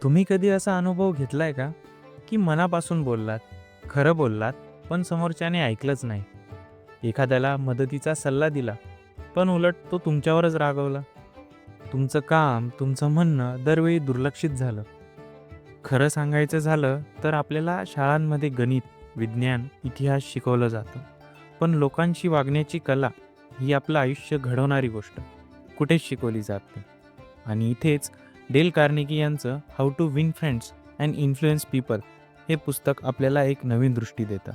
तुम्ही कधी असा अनुभव घेतलाय का, की मनापासून बोललात, खरं बोललात, पण समोरच्याने ऐकलंच नाही? एखाद्याला मदतीचा सल्ला दिला, पण उलट तो तुमच्यावरच रागवला. तुमचं काम, तुमचं म्हणणं दरवेळी दुर्लक्षित झालं. खरं सांगायचं झालं तर आपल्याला शाळांमध्ये गणित, विज्ञान, इतिहास शिकवलं जातं. पण लोकांशी वागण्याची कला ही आपलं आयुष्य घडवणारी गोष्ट कुठेच शिकवली जात नाही. आणि इथेच डेल कार्नेगी यांचं how to win friends and influence people हे पुस्तक आपल्याला एक नवीन दृष्टी देतं.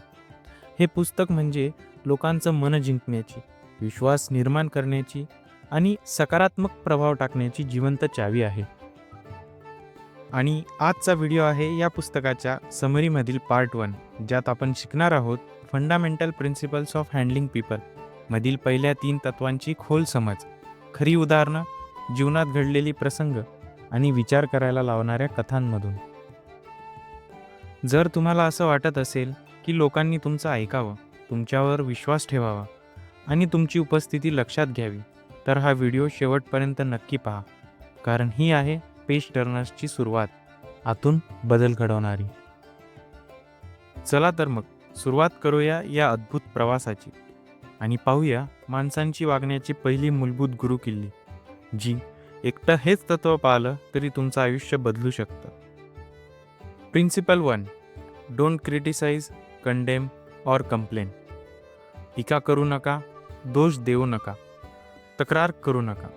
हे पुस्तक म्हणजे लोकांचं मन जिंकण्याची, विश्वास निर्माण करण्याची आणि सकारात्मक प्रभाव टाकण्याची जिवंत चावी आहे. आणि आजचा व्हिडिओ आहे या पुस्तकाच्या समरीमधील पार्ट 1, ज्यात आपण शिकणार आहोत fundamental principles of handling people मधील पहिल्या 3 तत्वांची खोल समज, खरी उदाहरणं, जीवनात घडलेली प्रसंग आणि विचार करायला लावणाऱ्या कथांमधून. जर तुम्हाला असं वाटत असेल की लोकांनी तुमचं ऐकावं, तुमच्यावर विश्वास ठेवावा आणि तुमची उपस्थिती लक्षात घ्यावी, तर हा व्हिडिओ शेवटपर्यंत नक्की पहा, कारण ही आहे पेज टर्नर्सची सुरुवात, आतून बदल घडवणारी. चला तर मग सुरुवात करूया या अद्भुत प्रवासाची आणि पाहूया माणसांची वागण्याची पहिली मूलभूत गुरुकिल्ली, जी एकटं हेच तत्व पाळलं तरी तुमचं आयुष्य बदलू शकतं. प्रिन्सिपल 1. डोंट क्रिटिसाइज, कंडेम और कंप्लेन. टीका करू नका, दोष देऊ नका, तक्रार करू नका.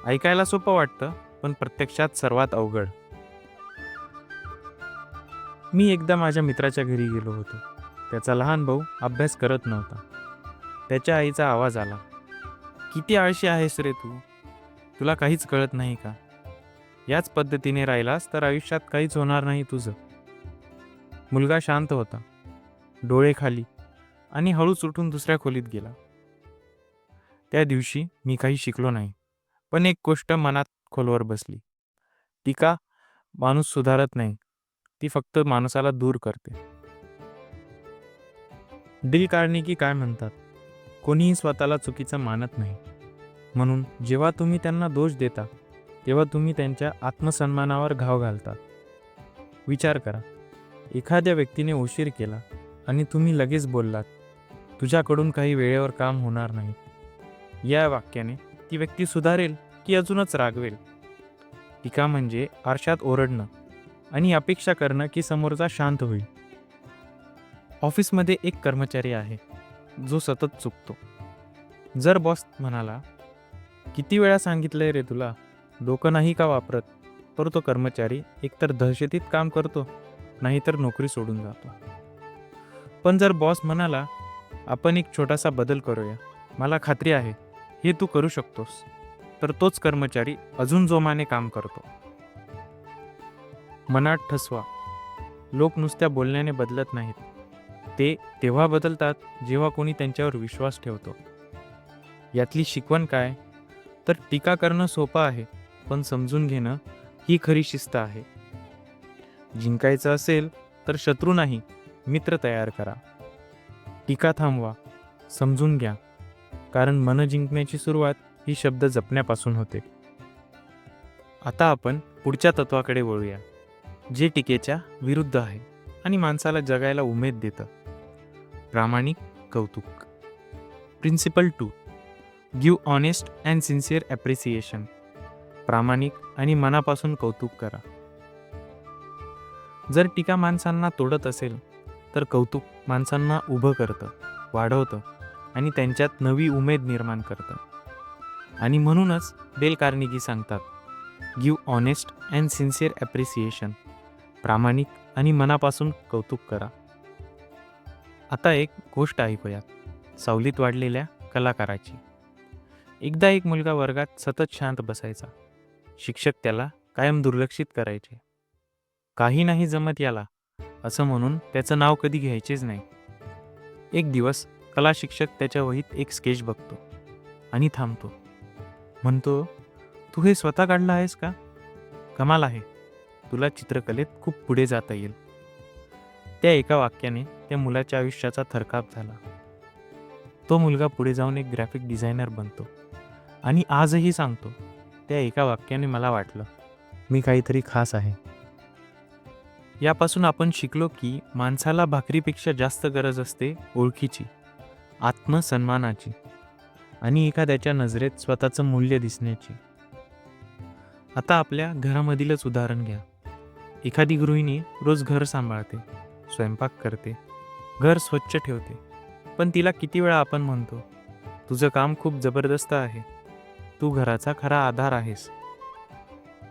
ऐकायला सोपं वाटतं, पण प्रत्यक्षात सर्वात अवघड. मी एकदा माझ्या मित्राच्या घरी गेलो होतो. त्याचा लहान भाऊ अभ्यास करत नव्हता. त्याच्या आईचा आवाज आला, किती आळशी आहेस रे तू, तुला काहीच कळत नाही का? याच पद्धतीने राहिलास तर आयुष्यात काहीच होणार नाही तुझं. मुलगा शांत होता, डोळे खाली, आणि हळूच उठून दुसऱ्या खोलीत गेला. त्या दिवशी मी काही शिकलो नाही, पण एक गोष्ट मनात खोलवर बसली. टीका माणूस सुधारत नाही, ती फक्त माणसाला दूर करते. डेल कार्नेगी काय म्हणतात, कोणीही स्वतःला चुकीचं मानत नाही. म्हणून जेव्हा तुम्ही त्यांना दोष देता, तेव्हा तुम्ही त्यांच्या आत्मसन्मानावर घाव घालता. विचार करा, एखाद्या व्यक्तीने उशीर केला आणि तुम्ही लगेच बोललात, तुझ्याकडून काही वेळेवर काम होणार नाही. या वाक्याने ती व्यक्ती सुधारेल की अजूनच रागवेल? टीका म्हणजे आरशात ओरडणं आणि अपेक्षा करणं की समोरचा शांत होईल. ऑफिसमध्ये एक कर्मचारी आहे जो सतत चुकतो. जर बॉस म्हणाला, किती वेळा सांगितलंय रे तुला, डोकं नाही का वापरत, तर तो कर्मचारी एकतर दहशतीत काम करतो, नाहीतर नोकरी सोडून जातो. पण जर बॉस म्हणाला, आपण एक छोटासा बदल करूया, मला खात्री आहे हे तू करू शकतोस, तर तोच कर्मचारी अजून जोमाने काम करतो. मनात ठसवा, लोक नुसत्या बोलण्याने बदलत नाहीत, ते तेव्हा बदलतात जेव्हा कोणी त्यांच्यावर विश्वास ठेवतो. यातली शिकवण काय? तर टीका करणं सोपं आहे, पण समजून घेणं ही खरी शिस्त आहे. जिंकायचं असेल तर शत्रू नाही, मित्र तयार करा. टीका थांबवा, समजून घ्या, कारण मन जिंकण्याची सुरुवात ही शब्द जपण्यापासून होते. आता आपण पुढच्या तत्वाकडे वळूया, जे टीकेच्या विरुद्ध आहे आणि माणसाला जगायला उमेद देतं. प्रामाणिक कौतुक. Principle 2. Give honest and sincere appreciation. प्रामाणिक आणि मनापासून कौतुक करा. जर टीका माणसांना तोडत असेल, तर कौतुक माणसांना उभं करतं, वाढवतं आणि त्यांच्यात नवी उमेद निर्माण करतं. आणि म्हणूनच डेल कार्नेगी सांगतात, give honest and sincere appreciation. प्रामाणिक आणि मनापासून कौतुक करा. आता एक गोष्ट ऐकूयात, सावलीत वाढलेल्या कलाकाराची. एकदा एक मुलगा वर्गात सतत शांत बसायचा. शिक्षक त्याला कायम दुर्लक्षित करायचे. काही नाही जमत याला, असं म्हणून त्याचं नाव कधी घ्यायचेच नाही. एक दिवस कला शिक्षक त्याच्या वहीत एक स्केच बघतो आणि थांबतो. म्हणतो, तू हे स्वतः काढलं आहेस का? कमाल आहे, तुला चित्रकलेत खूप पुढे जाता येईल. त्या एका वाक्याने त्या मुलाच्या आयुष्याचा थरकाप झाला. तो मुलगा पुढे जाऊन एक ग्राफिक डिझायनर बनतो आणि आजही सांगतो, त्या एका वाक्याने मला वाटलं, मी काहीतरी खास आहे. यापासून आपण शिकलो की माणसाला भाकरीपेक्षा जास्त गरज असते ओळखीची, आत्मसन्मानाची आणि एखाद्याच्या नजरेत स्वतःचं मूल्य दिसण्याची. आता आपल्या घरामधीलच उदाहरण घ्या. एखादी गृहिणी रोज घर सांभाळते, स्वयंपाक करते, घर स्वच्छ ठेवते, पण तिला किती वेळा आपण म्हणतो, तुझं काम खूप जबरदस्त आहे, तू घराचा खरा आधार आहेस.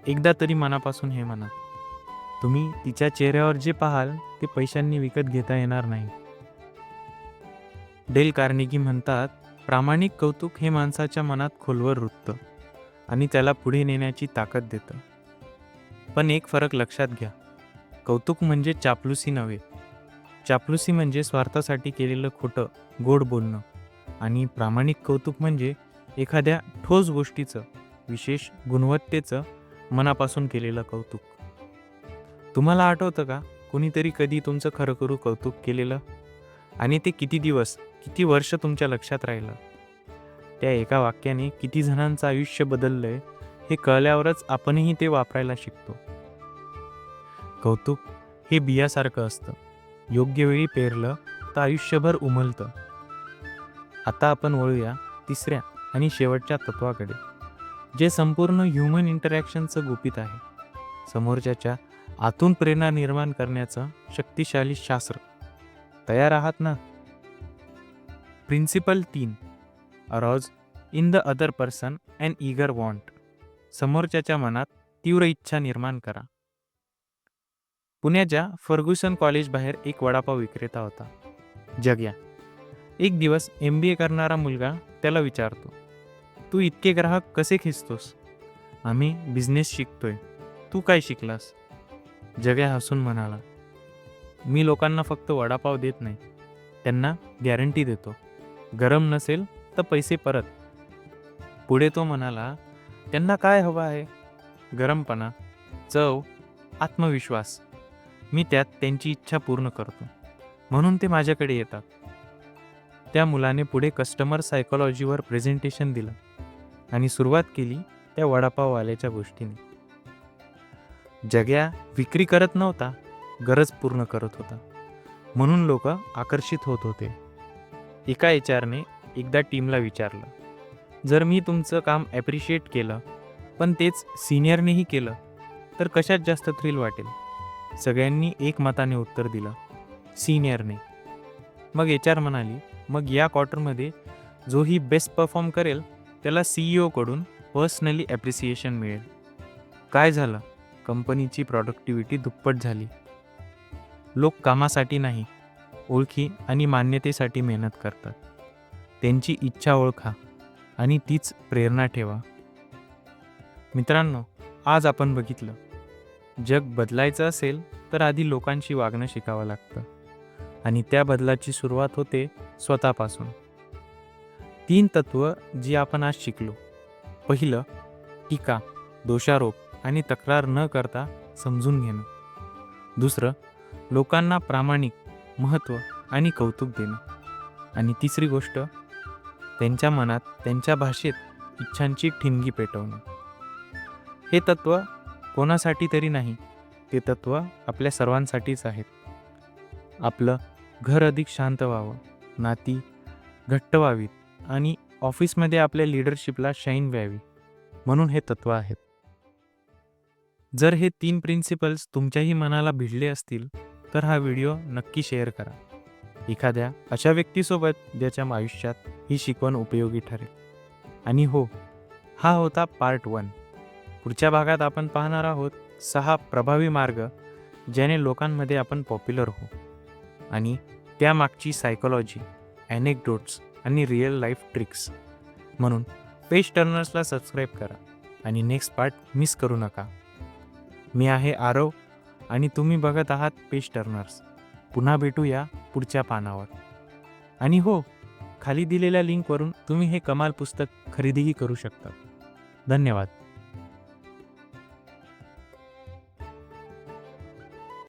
एकदा तरी मनापासून हे म्हणा. तुम्ही तिच्या चेहऱ्यावर जे पाहाल ते पैशांनी विकत घेता येणार नाही. डेल कार्नेगी म्हणतात, प्रामाणिक कौतुक हे माणसाच्या मनात खोलवर रुततं आणि त्याला पुढे नेण्याची ताकद देतं. पण एक फरक लक्षात घ्या, कौतुक म्हणजे चापलुसी नव्हे. चापलुसी म्हणजे स्वार्थासाठी केलेलं खोटं गोड बोलणं, आणि प्रामाणिक कौतुक म्हणजे एखाद्या ठोस गोष्टीचं, विशेष गुणवत्तेचं मनापासून केलेलं कौतुक. तुम्हाला आठवतं का, कोणीतरी कधी तुमचं खरखरू कौतुक केलेलं आणि ते किती दिवस, किती वर्ष तुमच्या लक्षात राहिलं? त्या एका वाक्याने किती जणांचं आयुष्य बदललंय हे कळल्यावरच आपणही ते वापरायला शिकतो. कौतुक हे बियासारखं असतं, योग्य वेळी पेरलं तर आयुष्यभर उमलतं. आता आपण वळूया तिसऱ्या आणि शेवटच्या तत्वाकडे, जे संपूर्ण ह्युमन इंटरॅक्शनचं गुपित आहे, समोरच्याच्या आतून प्रेरणा निर्माण करण्याचं शक्तिशाली शास्त्र. तयार आहात ना? Principle 3, arouse in the other person and eager want. समोरच्याच्या मनात तीव्र इच्छा निर्माण करा. पुण्याच्या फर्ग्युसन कॉलेज बाहेर एक वडापाव विक्रेता होता, जग्या. एक दिवस MBA करणारा मुलगा त्याला विचारतो, तू इतके ग्राहक कसे खेचतोस? आम्ही बिझनेस शिकतोय, तू काय शिकलास? जग्या हसून म्हणाला, मी लोकांना फक्त वडापाव देत नाही, त्यांना गॅरंटी देतो, गरम नसेल तर पैसे परत. पुढे तो म्हणाला, त्यांना काय हवं आहे? गरमपणा, चव, आत्मविश्वास. मी त्यात त्यांची इच्छा पूर्ण करतो, म्हणून ते माझ्याकडे येतात. त्या मुलाने पुढे कस्टमर सायकोलॉजीवर प्रेझेंटेशन दिलं आणि सुरुवात केली त्या वडापाववाल्याच्या गोष्टीने. जग्या विक्री करत नव्हता, गरज पूर्ण करत होता, म्हणून लोक आकर्षित होत होते. एका HRने एकदा टीमला विचारलं, जर मी तुमचं काम ॲप्रिशिएट केलं पण तेच सिनियरनेही केलं तर कशात जास्त थ्रिल वाटेल? सगळ्यांनी एकमताने उत्तर दिलं, सिनियरने. मग HR म्हणाली, मग या क्वार्टरमध्ये जो ही बेस्ट परफॉर्म करेल त्याला CEO कडून पर्सनली ॲप्रिसिएशन मिळेल. काय झालं? कंपनीची प्रॉडक्टिव्हिटी दुप्पट झाली. लोक कामासाठी नाही, ओळखी आणि मान्यतेसाठी मेहनत करतात. त्यांची इच्छा ओळखा आणि तीच प्रेरणा ठेवा. मित्रांनो, आज आपण बघितलं, जग बदलायचं असेल तर आधी लोकांशी वागणं शिकावं लागतं आणि त्या बदलाची सुरुवात होते स्वतःपासून. 3 तत्व जी आपण आज शिकलो. पहिलं, टीका, दोषारोप आणि तक्रार न करता समजून घेणं. दुसरं, लोकांना प्रामाणिक, महत्त्व आणि कौतुक देणं. आणि तिसरी गोष्ट, त्यांच्या मनात त्यांच्या भाषेत इच्छांची ठिणगी पेटवणं. हे तत्व कोणासाठी तरी नाही, ते तत्व आपल्या सर्वांसाठीच आहेत. आपलं घर अधिक शांत व्हावं, नाती घट्ट व्हावीत आणि ऑफिसमध्ये आपल्या लीडरशिपला शाईन व्हावी, म्हणून हे तत्व आहेत. जर हे 3 प्रिन्सिपल्स तुमच्याही मनाला भिडले असतील तर हा व्हिडिओ नक्की शेअर करा एखाद्या अशा व्यक्तीसोबत ज्याच्या आयुष्यात ही शिकवण उपयोगी ठरेल. आणि हो, हा होता पार्ट 1. पुढच्या भागात आपण पाहणार आहोत 6 प्रभावी मार्ग ज्याने लोकांमध्ये आपण पॉप्युलर हो, आणि त्यामागची सायकोलॉजी, ॲनेक्डोट्स आणि रिअल लाईफ ट्रिक्स. म्हणून पेज टर्नर्सला सबस्क्राईब करा आणि नेक्स्ट पार्ट मिस करू नका. मी आहे आरव आणि तुम्ही बघत आहात पेज टर्नर्स. पुन्हा भेटूया पुढच्या पानावर. आणि हो, खाली दिलेल्या लिंकवरून तुम्ही हे कमाल पुस्तक खरेदीही करू शकता. धन्यवाद.